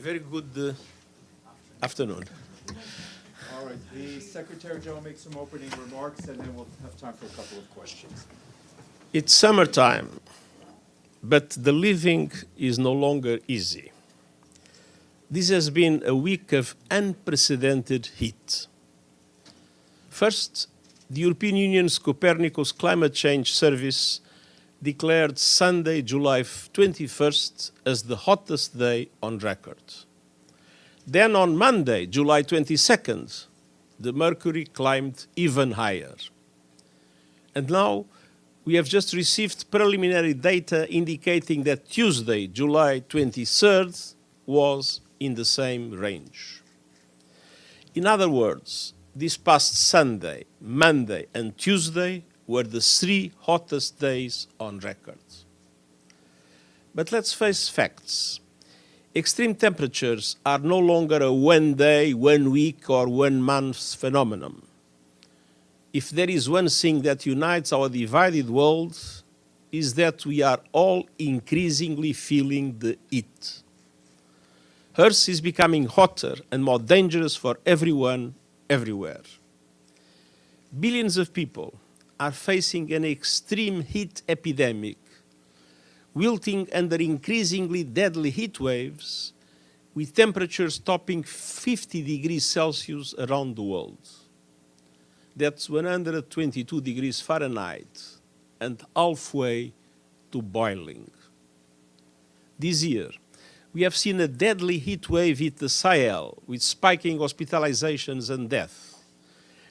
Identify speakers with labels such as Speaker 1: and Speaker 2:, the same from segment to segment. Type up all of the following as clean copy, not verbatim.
Speaker 1: very good afternoon.
Speaker 2: All right, the Secretary General makes some opening remarks, and then we'll have time for a couple of questions.
Speaker 1: It's summertime, but the living is no longer easy. This has been a week of unprecedented heat. First, the European Union's Copernicus Climate Change Service declared Sunday, July 21st, as the hottest day on record. Then on Monday, July 22nd, the mercury climbed even higher. And now we have just received preliminary data indicating that Tuesday, July 23rd, was in the same range. In other words, this past Sunday, Monday, and Tuesday were the three hottest days on record. But let's face facts. Extreme temperatures are no longer a one day, 1 week, or 1 month phenomenon. If there is one thing that unites our divided world, is that we are all increasingly feeling the heat. Earth is becoming hotter and more dangerous for everyone, everywhere. Billions of people are facing an extreme heat epidemic, wilting under increasingly deadly heat waves, with temperatures topping 50 degrees Celsius around the world. That's 122 degrees Fahrenheit and halfway to boiling. This year, we have seen a deadly heat wave hit the Sahel, with spiking hospitalizations and death,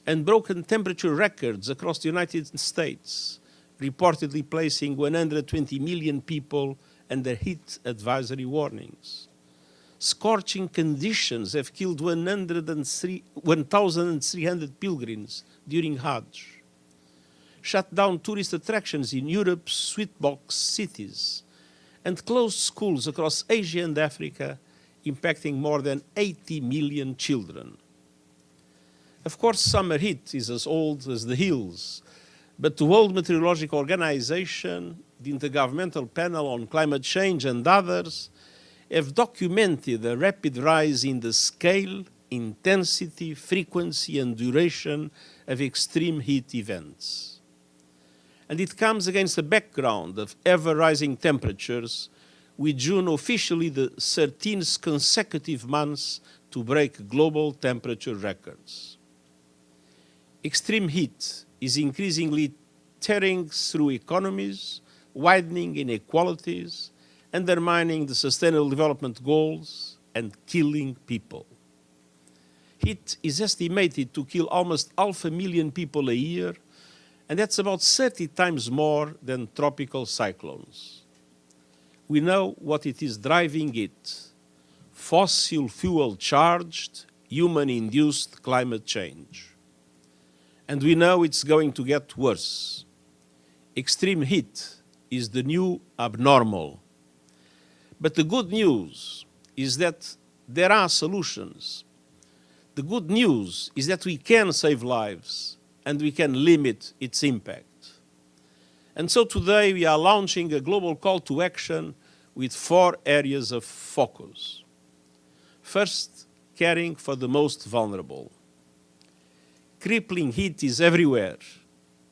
Speaker 1: and broken temperature records across the United States, reportedly placing 120 million people under heat advisory warnings. Scorching conditions have killed 1,300 pilgrims during Hajj, shut down tourist attractions in Europe's sweetbox cities, and closed schools across Asia and Africa, impacting more than 80 million children. Of course, summer heat is as old as the hills, but the World Meteorological Organization, the Intergovernmental Panel on Climate Change, and others have documented a rapid rise in the scale, intensity, frequency, and duration of extreme heat events. And it comes against a background of ever-rising temperatures, with June officially the 13th consecutive month to break global temperature records. Extreme heat is increasingly tearing through economies, widening inequalities, undermining the Sustainable Development Goals, and killing people. Heat is estimated to kill almost 500,000 people a year, and that's about 30 times more than tropical cyclones. We know what it is driving it: fossil fuel-charged, human-induced climate change. And we know it's going to get worse. Extreme heat is the new abnormal. But the good news is that there are solutions. The good news is that we can save lives and we can limit its impact. And so today we are launching a global call to action with 4 areas of focus. First, caring for the most vulnerable. Crippling heat is everywhere,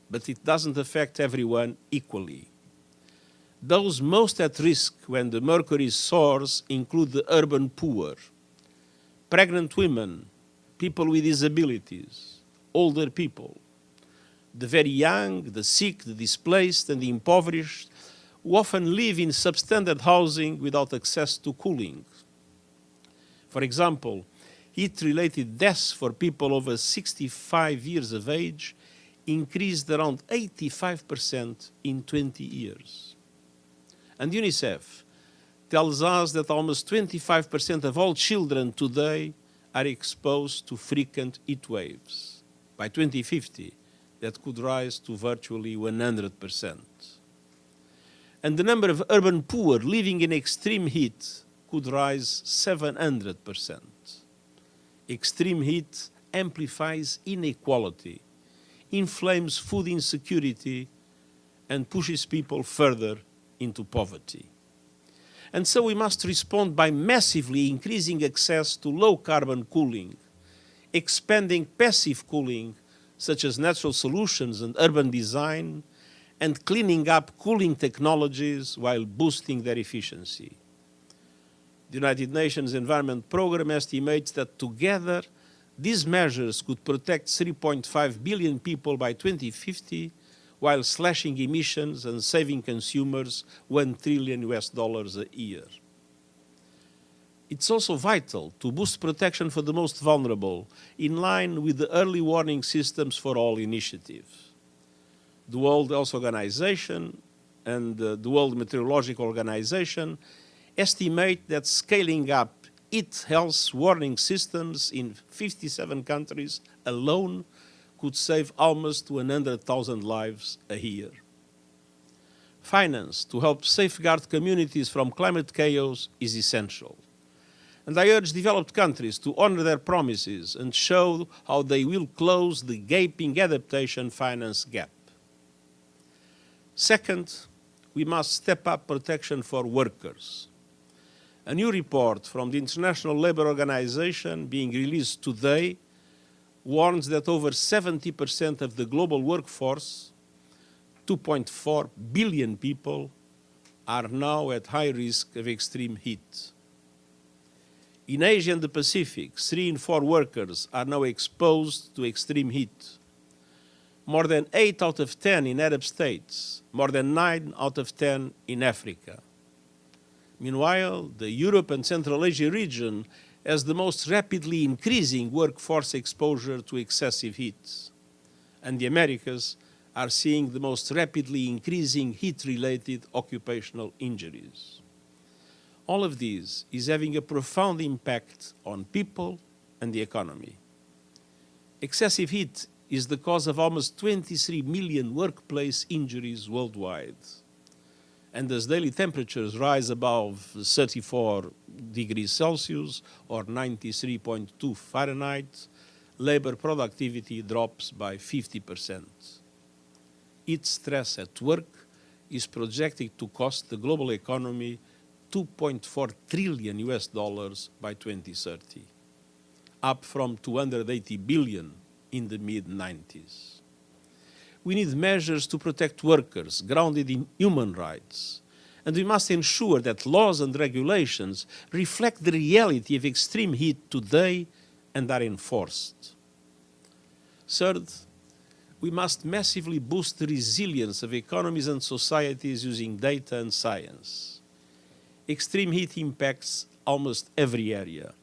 Speaker 1: but it doesn't affect everyone equally. Those most at risk when the mercury soars include the urban poor, pregnant women, people with disabilities, older people, the very young, the sick, the displaced, and the impoverished, who often live in substandard housing without access to cooling. For example, heat-related deaths for people over 65 years of age increased around 85% in 20 years. And UNICEF tells us that almost 25% of all children today are exposed to frequent heat waves. By 2050, that could rise to virtually 100%. And the number of urban poor living in extreme heat could rise 700%. Extreme heat amplifies inequality, inflames food insecurity, and pushes people further into poverty. And so we must respond by massively increasing access to low-carbon cooling, expanding passive cooling, such as natural solutions and urban design, and cleaning up cooling technologies while boosting their efficiency. The United Nations Environment Programme estimates that together, these measures could protect 3.5 billion people by 2050, while slashing emissions and saving consumers $1 trillion a year. It's also vital to boost protection for the most vulnerable, in line with the early warning systems for all initiatives. The World Health Organization and the World Meteorological Organization estimate that scaling up its health warning systems in 57 countries alone could save almost 100,000 lives a year. Finance to help safeguard communities from climate chaos is essential. And I urge developed countries to honor their promises and show how they will close the gaping adaptation finance gap. Second, we must step up protection for workers. A new report from the International Labour Organization being released today warns that over 70% of the global workforce, 2.4 billion people, are now at high risk of extreme heat. In Asia and the Pacific, 3 in 4 workers are now exposed to extreme heat. More than 8 out of 10 in Arab states, more than 9 out of 10 in Africa. Meanwhile, the Europe and Central Asia region has the most rapidly increasing workforce exposure to excessive heat, and the Americas are seeing the most rapidly increasing heat-related occupational injuries. All of this is having a profound impact on people and the economy. Excessive heat is the cause of almost 23 million workplace injuries worldwide. And as daily temperatures rise above 34 degrees Celsius or 93.2 Fahrenheit, labor productivity drops by 50%. Heat stress at work is projected to cost the global economy $2.4 trillion by 2030, up from $280 billion in the mid-90s. We need measures to protect workers grounded in human rights, and we must ensure that laws and regulations reflect the reality of extreme heat today and are enforced. Third, we must massively boost the resilience of economies and societies using data and science. Extreme heat impacts almost every area.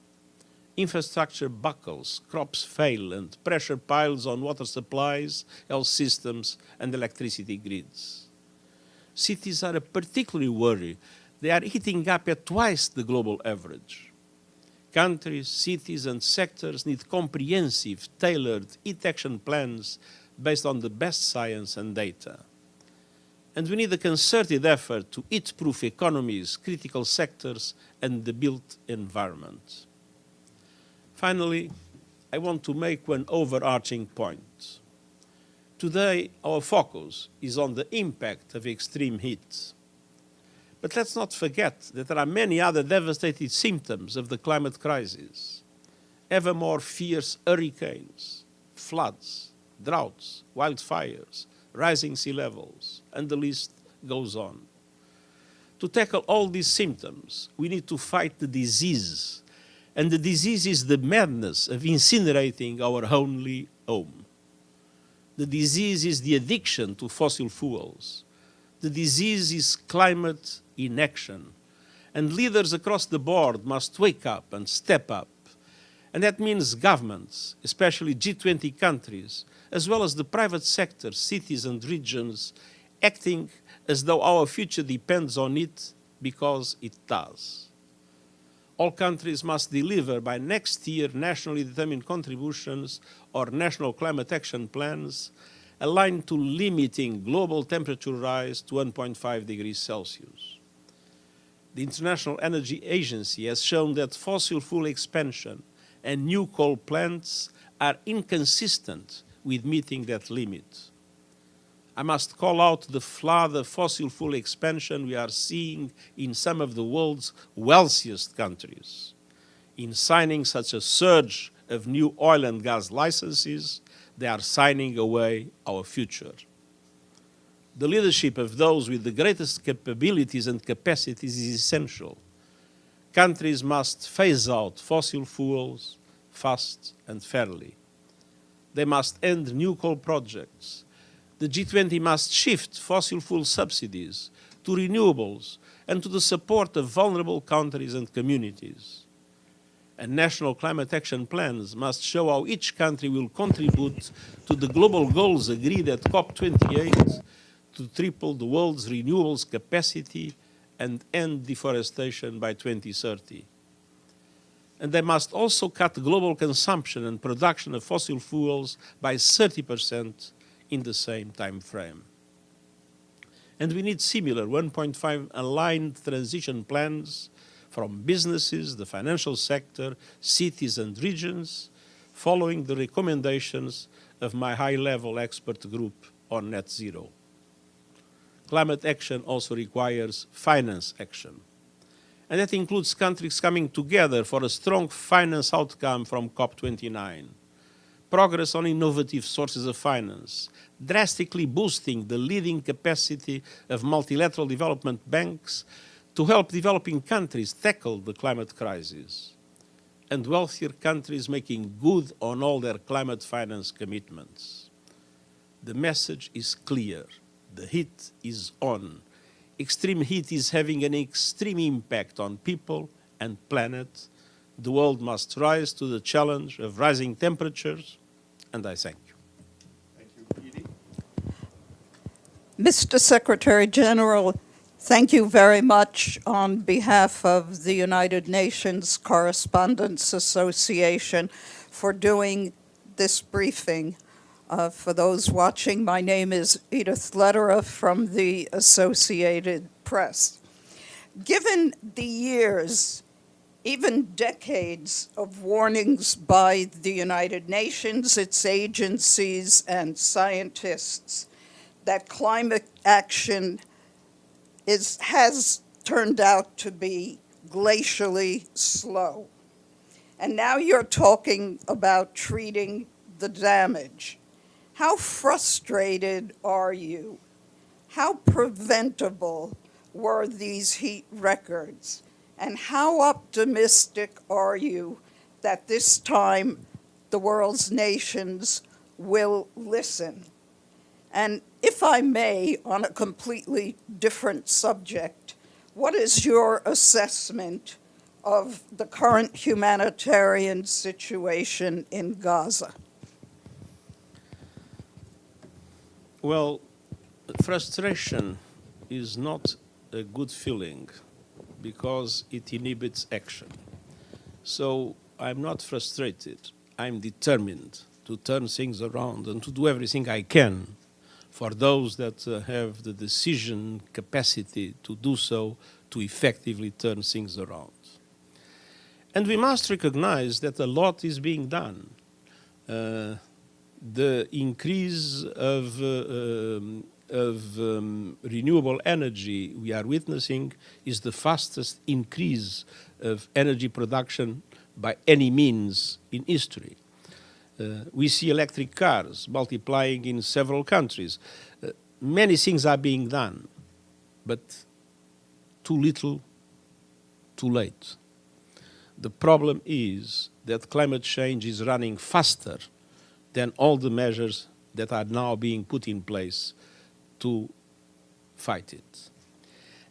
Speaker 1: Infrastructure buckles, crops fail, and pressure piles on water supplies, health systems, and electricity grids. Cities are a particular worry. They are heating up at twice the global average. Countries, cities, and sectors need comprehensive, tailored heat action plans based on the best science and data. And we need a concerted effort to heat-proof economies, critical sectors, and the built environment. Finally, I want to make one overarching point. Today, our focus is on the impact of extreme heat. But let's not forget that there are many other devastating symptoms of the climate crisis. Ever more fierce hurricanes, floods, droughts, wildfires, rising sea levels, and the list goes on. To tackle all these symptoms, we need to fight the disease, and the disease is the madness of incinerating our only home. The disease is the addiction to fossil fuels. The disease is climate inaction, and leaders across the board must wake up and step up. And that means governments, especially G20 countries, as well as the private sector, cities and regions, acting as though our future depends on it because it does. All countries must deliver by next year nationally determined contributions or national climate action plans aligned to limiting global temperature rise to 1.5 degrees Celsius. The International Energy Agency has shown that fossil fuel expansion and new coal plants are inconsistent with meeting that limit. I must call out the flood of fossil fuel expansion we are seeing in some of the world's wealthiest countries. In signing such a surge of new oil and gas licenses, they are signing away our future. The leadership of those with the greatest capabilities and capacities is essential. Countries must phase out fossil fuels fast and fairly. They must end new coal projects. The G20 must shift fossil fuel subsidies to renewables and to the support of vulnerable countries and communities. And national climate action plans must show how each country will contribute to the global goals agreed at COP28 to triple the world's renewables capacity and end deforestation by 2030. And they must also cut global consumption and production of fossil fuels by 30% in the same time frame. And we need similar 1.5 aligned transition plans from businesses, the financial sector, cities and regions, following the recommendations of my high-level expert group on net zero. Climate action also requires finance action. And that includes countries coming together for a strong finance outcome from COP29. Progress on innovative sources of finance, drastically boosting the leading capacity of multilateral development banks to help developing countries tackle the climate crisis, and wealthier countries making good on all their climate finance commitments. The message is clear. The heat is on. Extreme heat is having an extreme impact on people and planet. The world must rise to the challenge of rising temperatures, and I thank you.
Speaker 2: Thank you. Edie?
Speaker 3: Mr. Secretary General, thank you very much on behalf of the United Nations Correspondents Association for doing this briefing. For those watching, my name is Edith Lederer from the Associated Press. Given the years, even decades of warnings by the United Nations, its agencies, and scientists that climate action has turned out to be glacially slow. And now you're talking about treating the damage. How frustrated are you? How preventable were these heat records? And how optimistic are you that this time the world's nations will listen? And if I may, on a completely different subject, what is your assessment of the current humanitarian situation in Gaza?
Speaker 1: Well, frustration is not a good feeling because it inhibits action. So I'm not frustrated. I'm determined to turn things around and to do everything I can for those that have the decision capacity to do so, to effectively turn things around. And we must recognize that a lot is being done. The increase of renewable energy we are witnessing is the fastest increase of energy production by any means in history. We see electric cars multiplying in several countries. Many things are being done, but too little, too late. The problem is that climate change is running faster than all the measures that are now being put in place to fight it.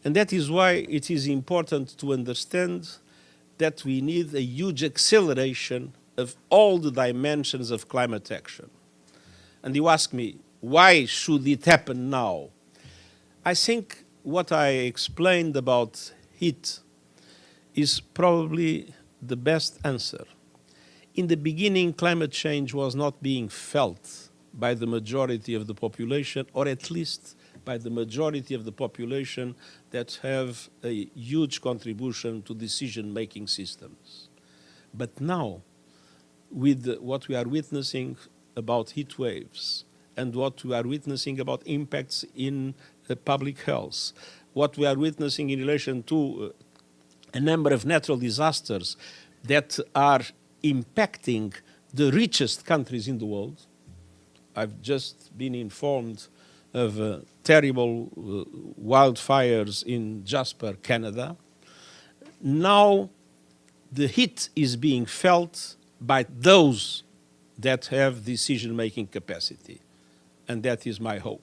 Speaker 1: And that is why it is important to understand that we need a huge acceleration of all the dimensions of climate action. And you ask me, why should it happen now? I think what I explained about heat is probably the best answer. In the beginning, climate change was not being felt by the majority of the population, or at least by the majority of the population that have a huge contribution to decision-making systems. But now, with what we are witnessing about heat waves and what we are witnessing about impacts in public health, what we are witnessing in relation to a number of natural disasters that are impacting the richest countries in the world. I've just been informed of terrible wildfires in Jasper, Canada. Now the heat is being felt by those that have decision-making capacity, and that is my hope.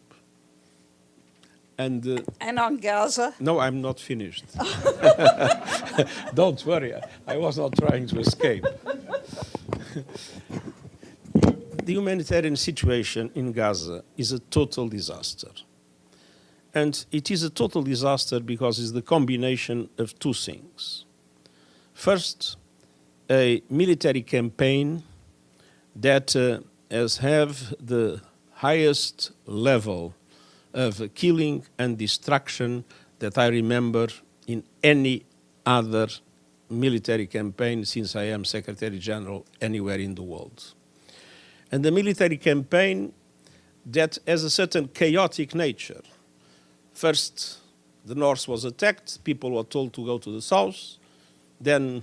Speaker 1: And
Speaker 3: on Gaza?
Speaker 1: no, I'm not finished. Don't worry, I was not trying to escape. The humanitarian situation in Gaza is a total disaster. And it is a total disaster because it's the combination of two things. First, a military campaign that has have the highest level of killing and destruction that I remember in any other military campaign since I am Secretary General anywhere in the world. And the military campaign that has a certain chaotic nature. First, the north was attacked, people were told to go to the south, then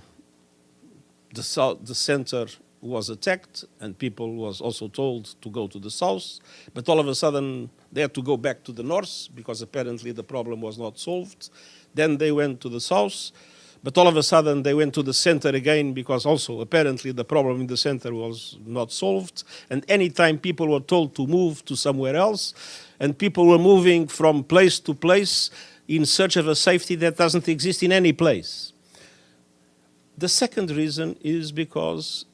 Speaker 1: the center was attacked and people was also told to go to the south, but all of a sudden they had to go back to the north because apparently the problem was not solved. Then they went to the south, but all of a sudden they went to the center again because also apparently the problem in the center was not solved. And anytime people were told to move to somewhere else, and people were moving from place to place in search of a safety that doesn't exist in any place. The second reason is because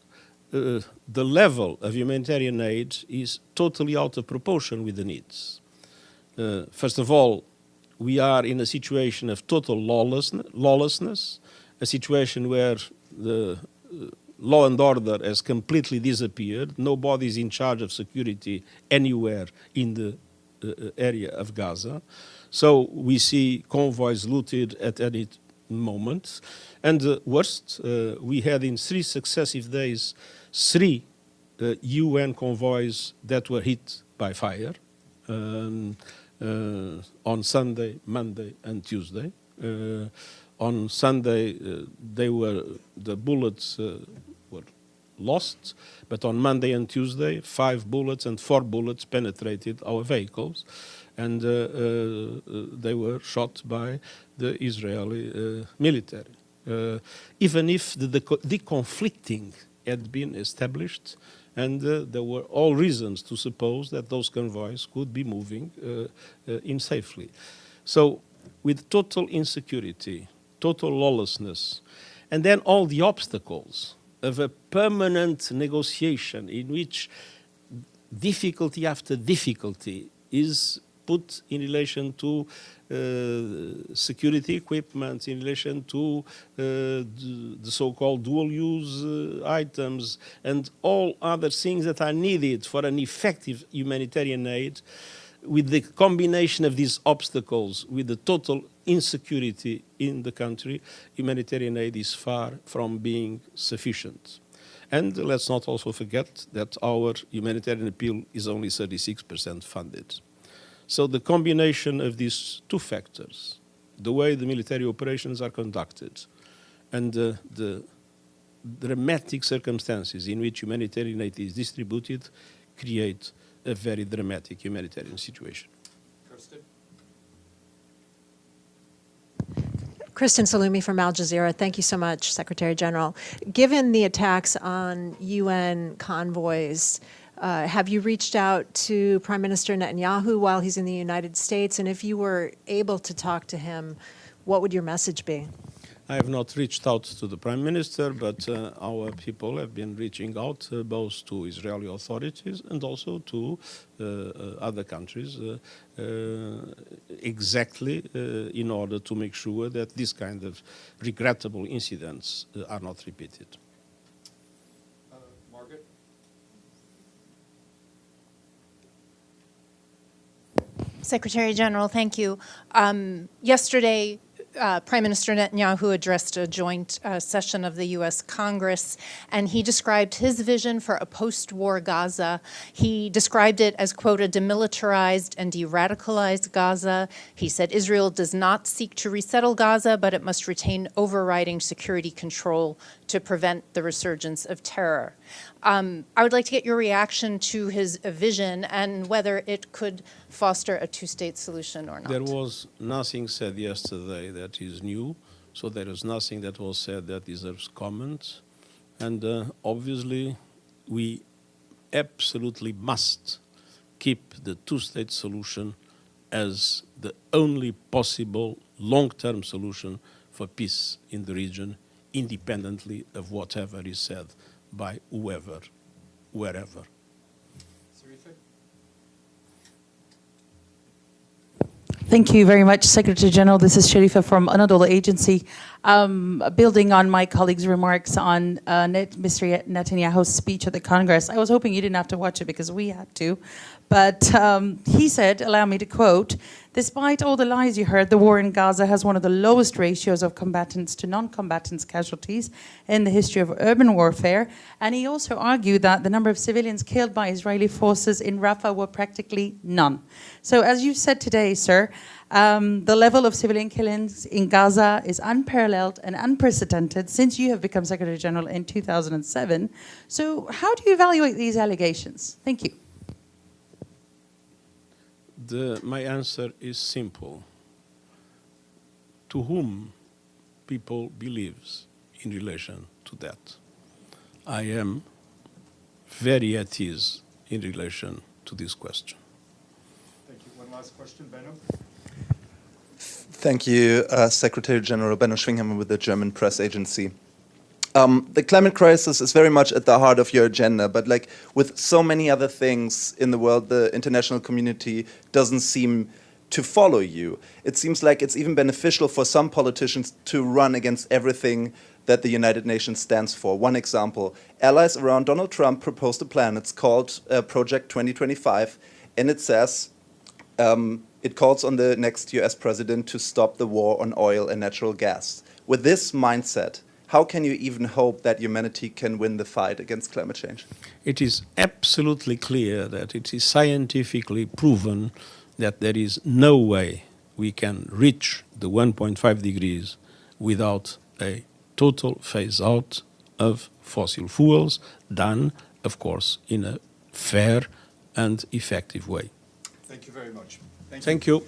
Speaker 1: the level of humanitarian aid is totally out of proportion with the needs. First of all, we are in a situation of total lawlessness, a situation where the law and order has completely disappeared. Nobody is in charge of security anywhere in the area of Gaza. So we see convoys looted at any moment. And worst, we had in 3 successive days 3 UN convoys that were hit by fire on Sunday, Monday, and Tuesday. On Sunday, the bullets were lost, but on Monday and Tuesday, 5 bullets and 4 bullets penetrated our vehicles, and they were shot by the Israeli military. Even if the deconflicting had been established, and there were all reasons to suppose that those convoys could be moving in safely. So with total insecurity, total lawlessness, and then all the obstacles of a permanent negotiation in which difficulty after difficulty is put in relation to security equipment, in relation to the so-called dual-use items, and all other things that are needed for an effective humanitarian aid. With the combination of these obstacles, with the total insecurity in the country, humanitarian aid is far from being sufficient. And let's not also forget that our humanitarian appeal is only 36% funded. So the combination of these 2 factors, the way the military operations are conducted, and the dramatic circumstances in which humanitarian aid is distributed, create a very dramatic humanitarian situation.
Speaker 2: Kirsten?
Speaker 4: Kristen Salumi from Al Jazeera. Thank you so much, Secretary General. Given the attacks on UN convoys, have you reached out to Prime Minister Netanyahu while he's in the United States? And if you were able to talk to him, what would your message be?
Speaker 1: I have not reached out to the Prime Minister, but our people have been reaching out both to Israeli authorities and also to other countries exactly in order to make sure that this kind of regrettable incidents are not repeated.
Speaker 2: Margaret?
Speaker 5: Secretary General, thank you. Yesterday, Prime Minister Netanyahu addressed a joint session of the U.S. Congress, and he described his vision for a post-war Gaza. He described it as, quote, a demilitarized and de-radicalized Gaza. He said Israel does not seek to resettle Gaza, but it must retain overriding security control to prevent the resurgence of terror. I would like to get your reaction to his vision and whether it could foster a two-state solution or not.
Speaker 1: There was nothing said yesterday that is new, so there is nothing that was said that deserves comment. And obviously, we absolutely must keep the two-state solution as the only possible long-term solution for peace in the region, independently of whatever is said by whoever, wherever.
Speaker 6: Thank you very much, Secretary General. This is Sharifa from Anadolu Agency. Building on my colleague's remarks on Mr. Netanyahu's speech at the Congress, I was hoping you didn't have to watch it because we had to. But he said, allow me to quote, "Despite all the lies you heard, the war in Gaza has one of the lowest ratios of combatants to non-combatants casualties in the history of urban warfare." And he also argued that the number of civilians killed by Israeli forces in Rafah were practically none. So as you said today, sir, the level of civilian killings in Gaza is unparalleled and unprecedented since you have become Secretary General in 2007. So how do you evaluate these allegations? Thank you.
Speaker 1: My answer is simple. To whom people believes in relation to that? I am very at ease in relation to this question.
Speaker 2: Thank you. One last question, Benno.
Speaker 7: Thank you, Secretary General Benno Schwinghammer with the German press agency. The climate crisis is very much at the heart of your agenda, but like with so many other things in the world, the international community doesn't seem to follow you. It seems like it's even beneficial for some politicians to run against everything that the United Nations stands for. One example, allies around Donald Trump proposed a plan. It's called Project 2025, and it says, it calls on the next US president to stop the war on oil and natural gas. With this mindset, how can you even hope that humanity can win the fight against climate change?
Speaker 1: It is absolutely clear that it is scientifically proven that there is no way we can reach the 1.5 degrees without a total phase-out of fossil fuels, done, of course, in a fair and effective way.
Speaker 2: Thank you very much.
Speaker 1: Thank you.